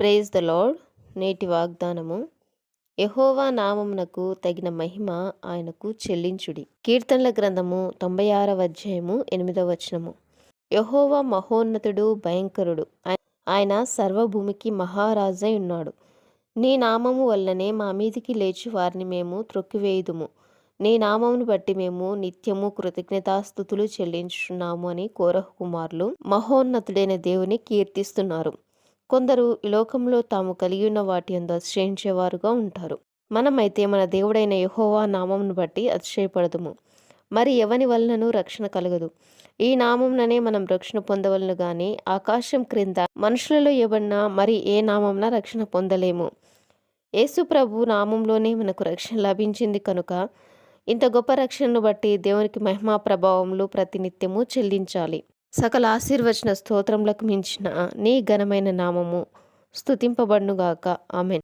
Praise the lord. నేటి వాగ్దానము: యెహోవా నామమునకు తగిన మహిమ ఆయనకు చెల్లించుడి. కీర్తనల గ్రంథము 96వ అధ్యాయము 8వ వచనము. యెహోవా మహోన్నతుడు, భయంకరుడు, ఆయన సర్వభూమికి మహారాజై ఉన్నాడు. నీ నామము వల్లనే మా మీదికి లేచి వారిని మేము త్రొక్కివేయుదుము. నీ నామమును బట్టి మేము నిత్యము కృతజ్ఞతాస్తుతులు చెల్లించుచున్నాము అని కోరహు కుమారులు మహోన్నతుడైన దేవుని కీర్తిస్తున్నారు. కొందరు ఈ లోకంలో తాము కలిగి ఉన్న వాటి యందు అతిశయించేవారుగా ఉంటారు. మనమైతే మన దేవుడైన యెహోవా నామమును బట్టి అతిశయపడదుము. మరి ఎవని వలనను రక్షణ కలగదు. ఈ నామముననే మనం రక్షణ పొందవలను గాని ఆకాశం క్రింద మనుషులలో ఇవ్వబడిన మరి ఏ నామమున రక్షణ పొందలేము. యేసు ప్రభు నామంలోనే మనకు రక్షణ లభించింది కనుక ఇంత గొప్ప రక్షణను బట్టి దేవునికి మహిమా ప్రభావములు ప్రతినిత్యము చెల్లించాలి. సకల ఆశీర్వచన స్తోత్రములకు మించిన నీ ఘనమైన నామము స్తుతింపబడునుగాక. ఆమేన్.